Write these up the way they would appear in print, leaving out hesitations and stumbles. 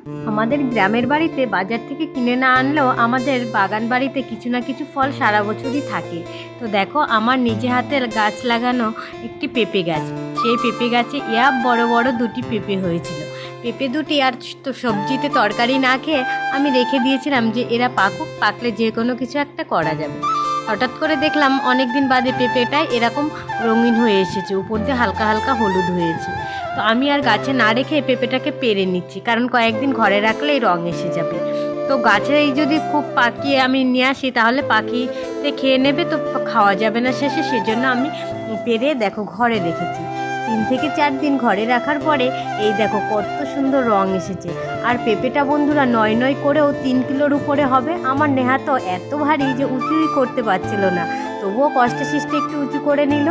আমাদের গ্রামের বাড়িতে বাজার থেকে কিনে না আনলেও আমাদের বাগান বাড়িতে কিছু না কিছু ফল সারা বছরই থাকে। তো দেখো, আমার নিজে হাতের গাছ লাগানো একটি পেঁপে গাছ, সেই পেঁপে গাছে বড় বড় দুটি পেঁপে হয়েছিল। পেঁপে দুটি আর তো সবজিতে তরকারি না খেয়ে আমি রেখে দিয়েছিলাম যে এরা পাকুক, পাকলে যে কোনো কিছু একটা করা যাবে। হঠাৎ করে দেখলাম অনেক দিন বাদে পেঁপেটায় এরকম রঙিন হয়ে এসেছে, উপর দিয়ে হালকা হালকা হলুদ হয়েছে। তো আমি আর গাছে না রেখে পেঁপেটাকে পেরে নিচ্ছি, কারণ কয়েকদিন ঘরে রাখলেই রং এসে যাবে। তো গাছে এই যদি খুব পাকিয়ে আমি নিয়ে আসি তাহলে পাখিতে খেয়ে নেবে, তো খাওয়া যাবে না শেষে। সেজন্য আমি পেরে দেখো ঘরে রেখেছি। 3 থেকে 4 দিন ঘরে রাখার পরে এই দেখো কত সুন্দর রং এসেছে। আর পেঁপেটা বন্ধুরা নয় নয় করেও 3 কিলোর উপরে হবে। আমার নেহা তো এত ভারী যে উঁচুই করতে পারছিল না, তবুও কষ্টে সৃষ্টে একটু উঁচু করে নিল।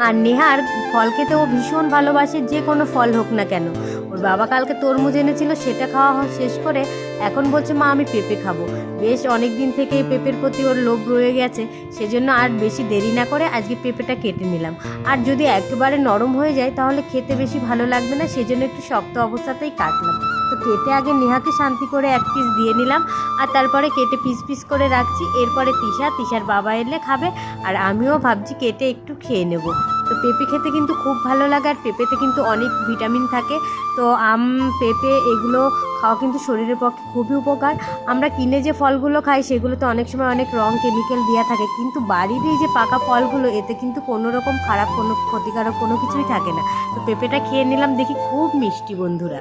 আর নেহার ফল খেতে ও ভীষণ ভালোবাসে, যে কোনো ফল হোক না কেন। ওর বাবা কালকে তরমুজ এনেছিল, সেটা খাওয়া শেষ করে এখন বলছে মা আমি পেঁপে খাবো। বেশ অনেক দিন থেকে এই পেঁপের প্রতি ওর লোভ রয়ে গেছে, সেজন্য আর বেশি দেরি না করে আজকে পেঁপেটা কেটে নিলাম। আর যদি একেবারে নরম হয়ে যায় তাহলে খেতে বেশি ভালো লাগবে না, সেজন্য একটু শক্ত অবস্থাতেই কাটলাম। তো কেটে আগে নেহাকে শান্তি করে 1 পিস দিয়ে নিলাম, আর তারপরে কেটে পিস পিস করে রাখছি। এরপরে তিশার বাবা এলে খাবে, আর আমিও ভাবছি কেটে একটু খেয়ে নেব। তো পেঁপে খেতে কিন্তু খুব ভালো লাগে, আর পেঁপেতে কিন্তু অনেক ভিটামিন থাকে। তো পেঁপে এগুলো খাওয়া কিন্তু শরীরের পক্ষে খুবই উপকার। আমরা কিনে যে ফলগুলো খাই সেগুলোতে অনেক সময় অনেক রং কেমিক্যাল দেওয়া থাকে, কিন্তু বাড়ির এই যে পাকা ফলগুলো এতে কিন্তু কোনো রকম খারাপ কোনো ক্ষতিকারক কোনো কিছুই থাকে না। তো পেঁপেটা খেয়ে নিলাম, দেখি খুব মিষ্টি বন্ধুরা।